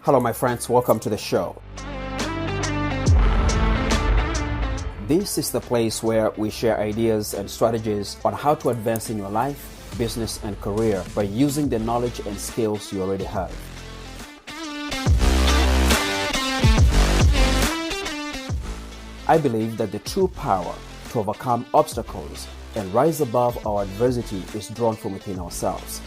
Hello, my friends. Welcome to the show. This is the place where we share ideas and strategies on how to advance in your life, business, and career by using the knowledge and skills you already have. I believe that the true power to overcome obstacles and rise above our adversity is drawn from within ourselves.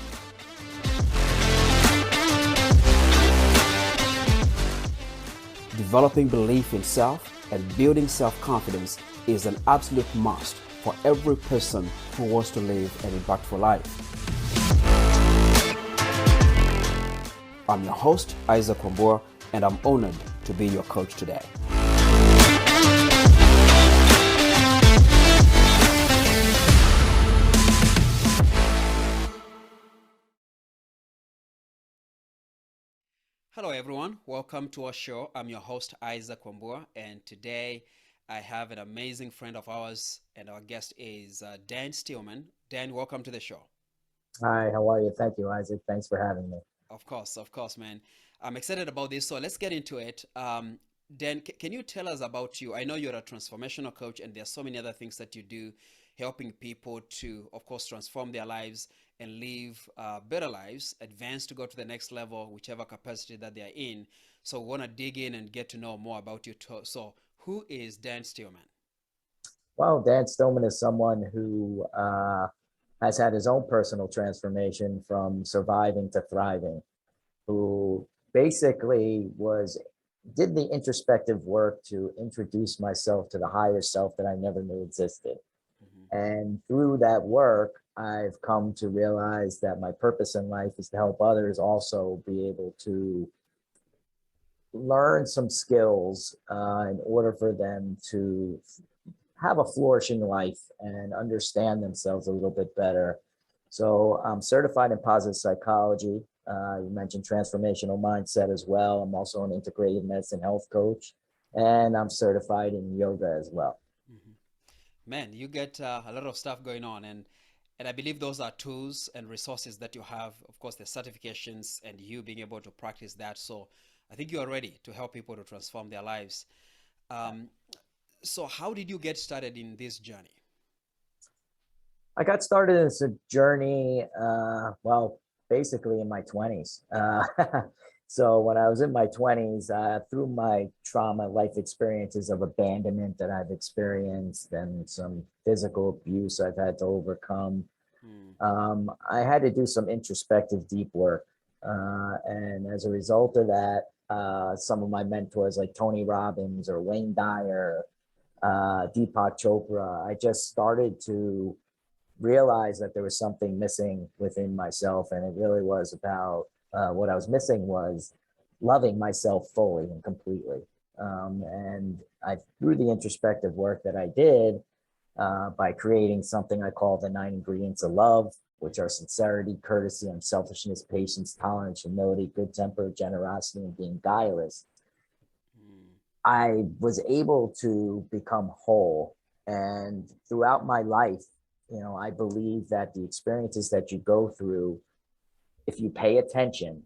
Developing belief in self and building self-confidence is an absolute must for every person who wants to live an impactful life. I'm your host, Isaac Kwambua, and I'm honored to be your coach today. Hello everyone, welcome to our show. I'm your host Isaac Kwambua, and today I have an amazing friend of ours, and our guest is Dan Stillman. Dan, welcome to the show. Hi, how are you? Thank you, Isaac. Thanks for having me. Of course, man. I'm excited about this, so let's get into it. Dan, can you tell us about you? I know you're a transformational coach, and there's so many other things that you do, helping people to, of course, transform their lives and live better lives, advance to go to the next level, whichever capacity that they are in. So we want to dig in and get to know more about you. So who is Dan Stillman? Well, Dan Stillman is someone who has had his own personal transformation from surviving to thriving, who basically did the introspective work to introduce myself to the higher self that I never knew existed. Mm-hmm. And through that work, I've come to realize that my purpose in life is to help others also be able to learn some skills in order for them to have a flourishing life and understand themselves a little bit better. So I'm certified in positive psychology. You mentioned transformational mindset as well. I'm also an integrated medicine health coach, and I'm certified in yoga as well. Mm-hmm. Man, you get a lot of stuff going on, and I believe those are tools and resources that you have. Of course, the certifications and you being able to practice that. So I think you are ready to help people to transform their lives. Um, so how did you get started in this journey? I got started as a journey, basically in my 20s. So when I was in my 20s, through my trauma, life experiences of abandonment that I've experienced and some physical abuse I've had to overcome, Hmm. I had to do some introspective, deep work. And as a result of that, some of my mentors like Tony Robbins or Wayne Dyer, Deepak Chopra, I just started to realize that there was something missing within myself. And it really was about what I was missing was loving myself fully and completely. Through the introspective work that I did, by creating something I call the 9 ingredients of love, which are sincerity, courtesy, unselfishness, patience, tolerance, humility, good temper, generosity, and being guileless, Hmm. I was able to become whole. And throughout my life, I believe that the experiences that you go through, if you pay attention,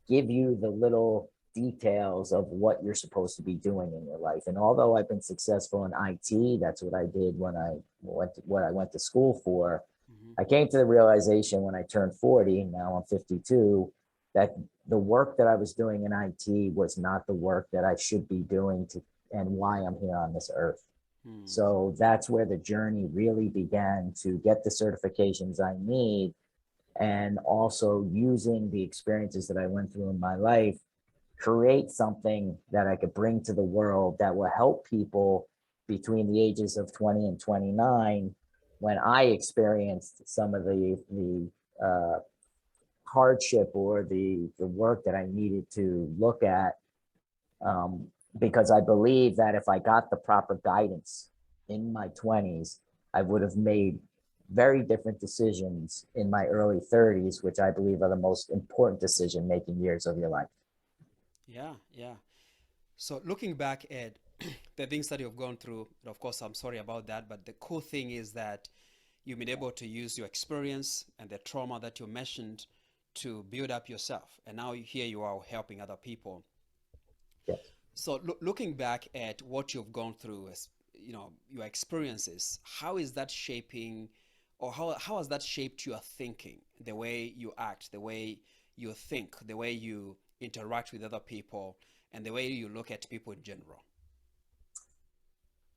give you the little details of what you're supposed to be doing in your life. And although I've been successful in IT, that's what I did when I went to school for. Hmm. I came to the realization when I turned 40, now I'm 52, that the work that I was doing in IT was not the work that I should be doing and why I'm here on this earth. Hmm. So that's where the journey really began to get the certifications I need, and also using the experiences that I went through in my life, create something that I could bring to the world that will help people between the ages of 20 and 29, when I experienced some of the hardship or the work that I needed to look at, um, because I believe that if I got the proper guidance in my 20s, I would have made very different decisions in my early 30s, which I believe are the most important decision making years of your life. Yeah. So looking back at the things that you've gone through, and of course, I'm sorry about that, but the cool thing is that you've been able to use your experience and the trauma that you mentioned to build up yourself. And now here you are helping other people. Yes. So looking back at what you've gone through, as you know, your experiences, how is that shaping, or how has that shaped your thinking, the way you act, the way you think, the way you interact with other people, and the way you look at people in general?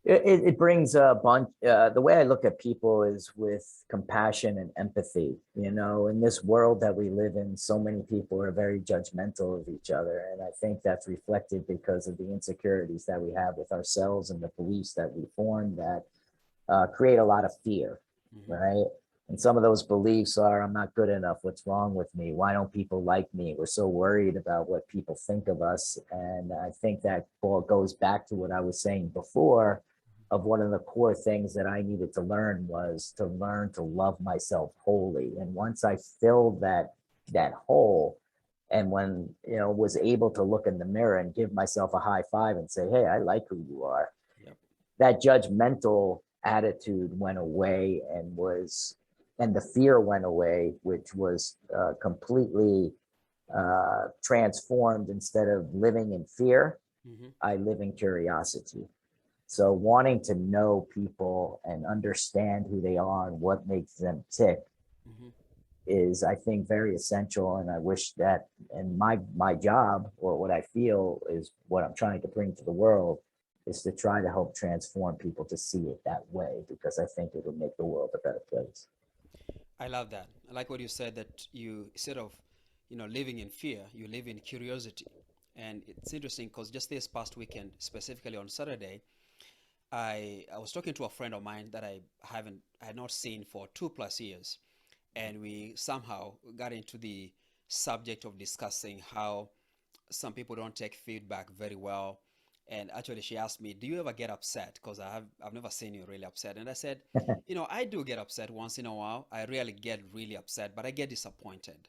It brings a bunch. The way I look at people is with compassion and empathy. You know, in this world that we live in, so many people are very judgmental of each other. And I think that's reflected because of the insecurities that we have with ourselves and the beliefs that we form that create a lot of fear, Hmm. right? And some of those beliefs are, I'm not good enough. What's wrong with me? Why don't people like me? We're so worried about what people think of us. And I think that all goes back to what I was saying before of one of the core things that I needed to learn was to learn to love myself wholly. And once I filled that hole, and when was able to look in the mirror and give myself a high five and say, hey, I like who you are, Yep. that judgmental attitude went away, and the fear went away, which was completely transformed. Instead of living in fear, Hmm. I live in curiosity. So wanting to know people and understand who they are and what makes them tick Hmm. is, I think, very essential. And I wish that, and my job, or what I feel is what I'm trying to bring to the world, is to try to help transform people to see it that way, because I think it would make the world a better place. I love that. I like what you said, that you, instead of, living in fear, you live in curiosity. And it's interesting because just this past weekend, specifically on Saturday, I was talking to a friend of mine that I had not seen for 2+ years, and we somehow got into the subject of discussing how some people don't take feedback very well. And actually, she asked me, "Do you ever get upset? Because I've never seen you really upset." And I said, I do get upset once in a while. I rarely get really upset, but I get disappointed.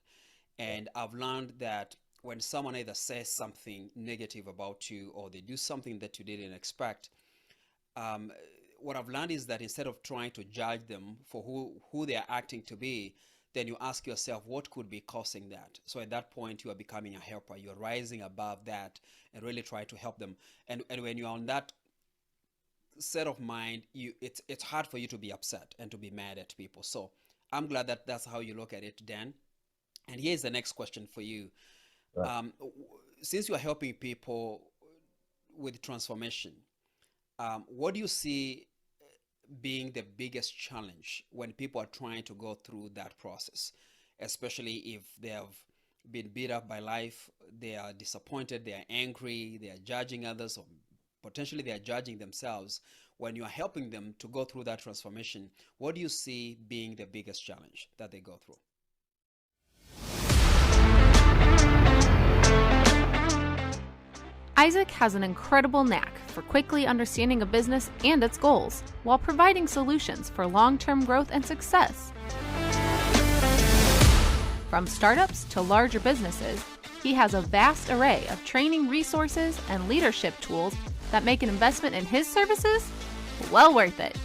And I've learned that when someone either says something negative about you or they do something that you didn't expect, um, what I've learned is that instead of trying to judge them for who they are acting to be, then you ask yourself what could be causing that. So at that point, you are becoming a helper. You're rising above that and really try to help them. And when you're on that set of mind, it's hard for you to be upset and to be mad at people. So I'm glad that that's how you look at it, Dan. And here's the next question for you. Right. Um, since you are helping people with transformation, what do you see being the biggest challenge when people are trying to go through that process, especially if they have been beat up by life, they are disappointed, they are angry, they are judging others, or potentially they are judging themselves? When you are helping them to go through that transformation, what do you see being the biggest challenge that they go through? Isaac has an incredible knack for quickly understanding a business and its goals while providing solutions for long-term growth and success. From startups to larger businesses, he has a vast array of training resources and leadership tools that make an investment in his services well worth it.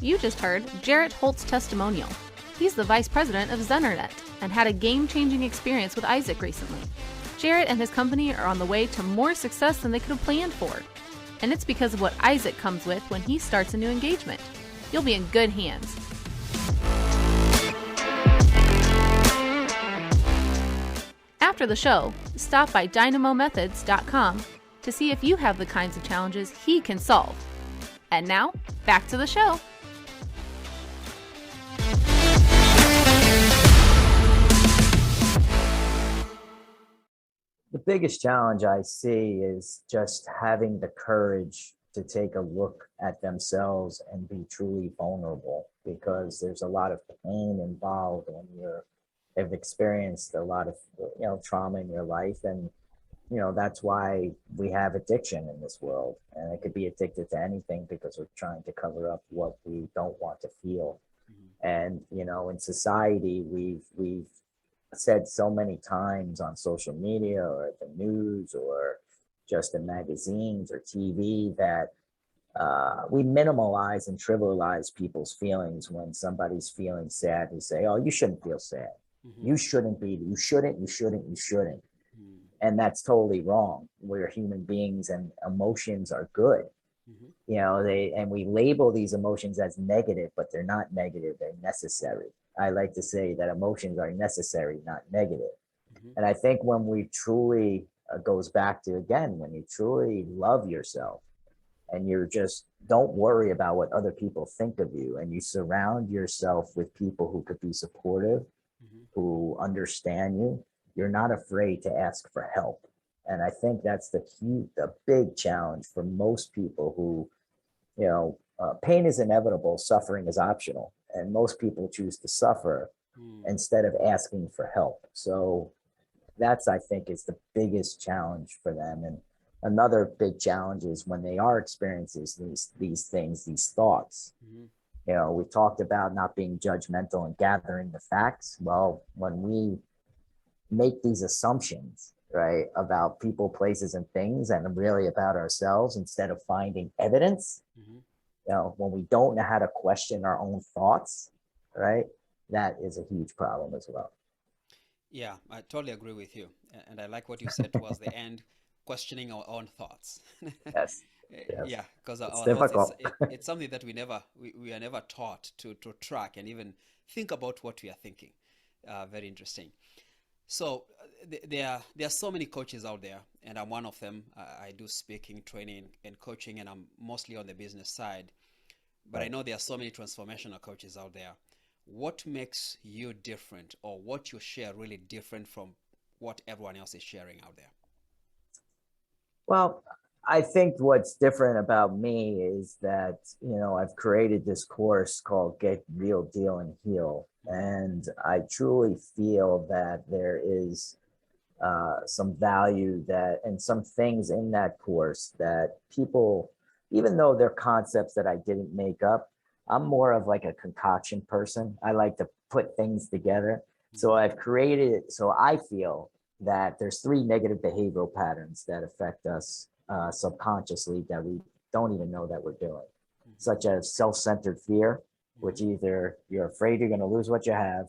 You just heard Jarrett Holt's testimonial. He's the vice president of Zenernet and had a game-changing experience with Isaac recently. Jarrett and his company are on the way to more success than they could have planned for. And it's because of what Isaac comes with when he starts a new engagement. You'll be in good hands. After the show, stop by dynamomethods.com to see if you have the kinds of challenges he can solve. And now, back to the show. The biggest challenge I see is just having the courage to take a look at themselves and be truly vulnerable, because there's a lot of pain involved when you're have experienced a lot of trauma in your life. And that's why we have addiction in this world, and it could be addicted to anything because we're trying to cover up what we don't want to feel. Mhm. And in society, we've said so many times on social media or at the news or just in magazines or TV that we minimalize and trivialize people's feelings. When somebody's feeling sad, we say, oh, you shouldn't feel sad. Mm-hmm. You shouldn't be, you shouldn't, you shouldn't, you shouldn't. Mm-hmm. And that's totally wrong. We're human beings and emotions are good. Mm-hmm. And we label these emotions as negative, but they're not negative, they're necessary. I like to say that emotions are necessary, not negative. Mm-hmm. And I think when we truly, goes back to again, when you truly love yourself and you're just don't worry about what other people think of you, and you surround yourself with people who could be supportive, Mm-hmm. who understand you, you're not afraid to ask for help. And I think that's the big challenge for most people who, pain is inevitable, suffering is optional, and most people choose to suffer Mm. instead of asking for help. So that's, I think, is the biggest challenge for them. And another big challenge is when they are experiencing these things, these thoughts. Mm-hmm. We talked about not being judgmental and gathering the facts. Well, when we make these assumptions, right, about people, places, and things, and really about ourselves instead of finding evidence, Mm-hmm. when we don't know how to question our own thoughts, right, that is a huge problem as well. Yeah, I totally agree with you. And I like what you said towards the end, questioning our own thoughts. Yes, yes, Yeah, because it's our thoughts, difficult. it's something that we are never taught to track and even think about what we are thinking. Very interesting. So there are so many coaches out there, and I'm one of them. I do speaking, training, and coaching, and I'm mostly on the business side. But I Right. know there are so many transformational coaches out there. What makes you different, or what you share really different from what everyone else is sharing out there? Well, I think what's different about me is that, I've created this course called Get Real Deal and Heal. Mm-hmm. And I truly feel that there is some value that and some things in that course that people, even though they're concepts that I didn't make up, I'm more of like a concoction person. I like to put things together. So Mm-hmm. I've created it. So I feel that there's three negative behavioral patterns that affect us subconsciously that we don't even know that we're doing, Mm-hmm. such as self-centered fear, which Mm-hmm. either you're afraid you're going to lose what you have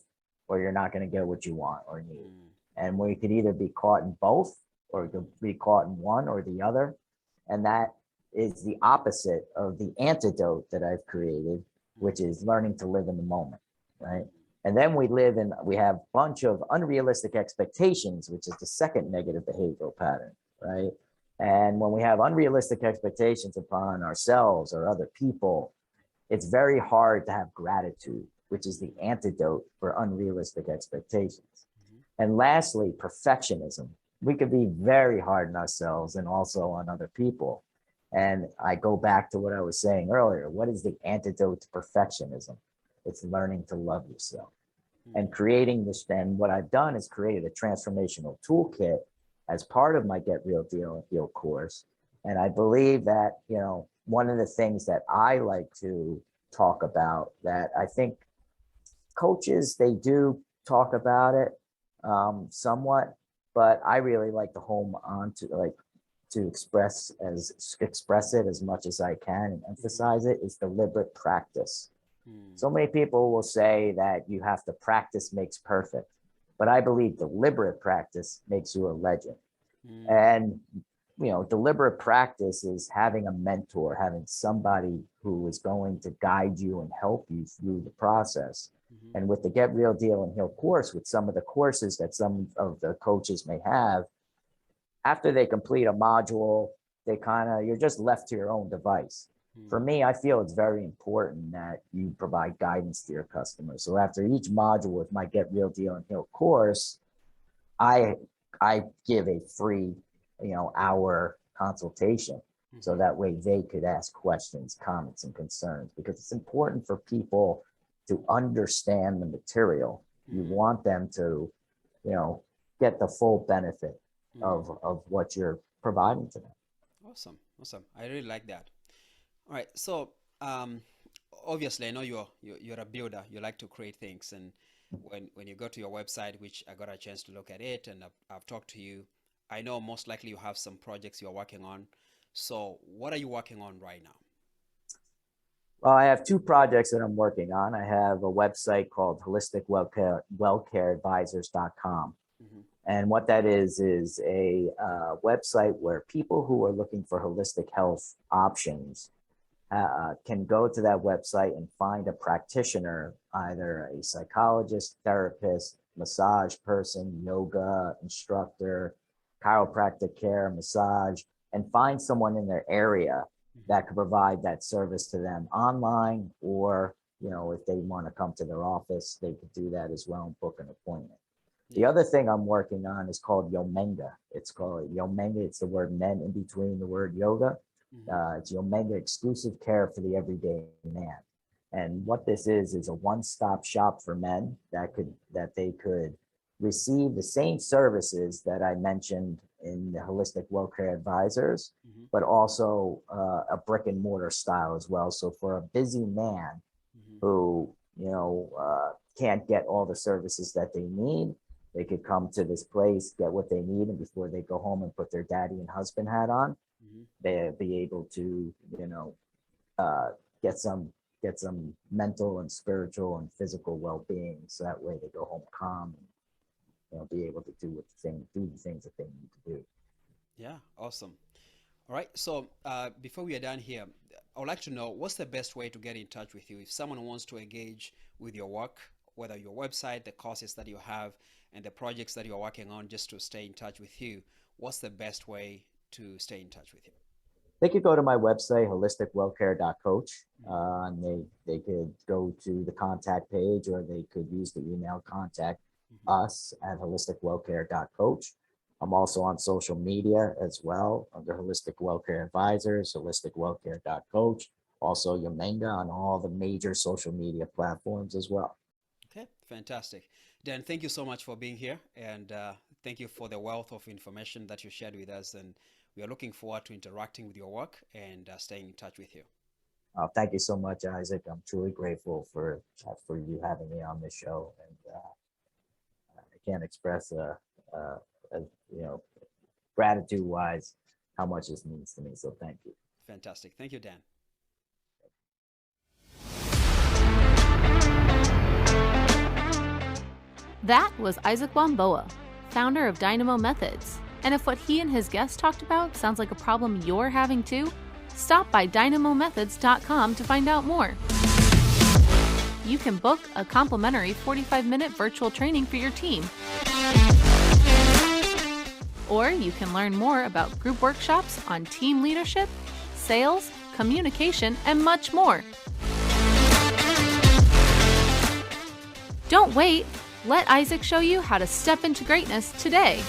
or you're not going to get what you want or need. And we could either be caught in both or could be caught in one or the other. And that is the opposite of the antidote that I've created, which Mm-hmm. is learning to live in the moment, right? And then we have a bunch of unrealistic expectations, which is the second negative behavioral pattern, right? And when we have unrealistic expectations upon ourselves or other people, it's very hard to have gratitude, which is the antidote for unrealistic expectations. Mm-hmm. And lastly, perfectionism. We could be very hard on ourselves and also on other people. And I go back to what I was saying earlier. What is the antidote to perfectionism? It's learning to love yourself and creating this. Then what I've done is created a transformational toolkit as part of my Get Real Deal and Heal course. And I believe that, one of the things that I like to talk about that I think coaches, they do talk about it somewhat, but I really like to home on to like to express it as much as I can and emphasize it is deliberate practice. Mm-hmm. So many people will say that you have to practice makes perfect, but I believe deliberate practice makes you a legend. Mm-hmm. And deliberate practice is having a mentor, having somebody who is going to guide you and help you through the process. Mm-hmm. And with the Get Real Deal and Heal course, with some of the courses that some of the coaches may have, after they complete a module, you're just left to your own device. For Mm-hmm. me, I feel it's very important that you provide guidance to your customers. So after each module with my Get Real Deal and Heal course, I I give a free, hour consultation. So Mm-hmm. that way they could ask questions, comments, and concerns because it's important for people to understand the material. You Mm-hmm. want them to, you know, get the full benefit Mm-hmm. of what you're providing to them. Awesome, awesome. I really like that. All right, so um, obviously, I know you're a builder. You like to create things, and when you go to your website, which I got a chance to look at it, and I've talked to you, I know most likely you have some projects you're working on. So, what are you working on right now? Well, I have two projects that I'm working on. I have a website called wellcareadvisors.com. Mm-hmm. And what that is a website where people who are looking for holistic health options can go to that website and find a practitioner, either a psychologist, therapist, massage person, yoga instructor, chiropractic care, massage, and find someone in their area that could provide that service to them online, or, if they want to come to their office, they could do that as well and book an appointment. The other thing I'm working on is called Yomenga. It's called Yomenga. It's the word men in between the word yoga. It's Yomenga exclusive care for the everyday man. And what this is a one-stop shop for men that they could receive the same services that I mentioned in the Holistic Wellcare Advisors, but also a brick and mortar style as well. So for a busy man who, can't get all the services that they need, they could come to this place, get what they need, and before they go home and put their daddy and husband hat on, they'll be able to, get some mental and spiritual and physical well-being. So that way they go home calm and, be able to do the things that they need to do. Yeah, awesome. All right. So before we are done here, I would like to know, what's the best way to get in touch with you if someone wants to engage with your work, whether your website, the courses that you have, and the projects that you're working on, just to stay in touch with you? What's the best way to stay in touch with you? They could go to my website, holisticwellcare.coach, and they could go to the contact page, or they could use the email contact us at holisticwellcare.coach. I'm also on social media as well under Holistic Wellcare Advisors, holisticwellcare.coach, also Yomenga on all the major social media platforms as well. Okay, fantastic. Dan, thank you so much for being here, and thank you for the wealth of information that you shared with us, and we are looking forward to interacting with your work and staying in touch with you. Thank you so much, Isaac. I'm truly grateful for you having me on this show, and I can't express gratitude-wise how much this means to me. So thank you. Fantastic. Thank you, Dan. That was Isaac Wamboa, founder of Dynamo Methods. And if what he and his guests talked about sounds like a problem you're having too, stop by dynamomethods.com to find out more. You can book a complimentary 45-minute virtual training for your team. Or you can learn more about group workshops on team leadership, sales, communication, and much more. Don't wait. Let Isaac show you how to step into greatness today.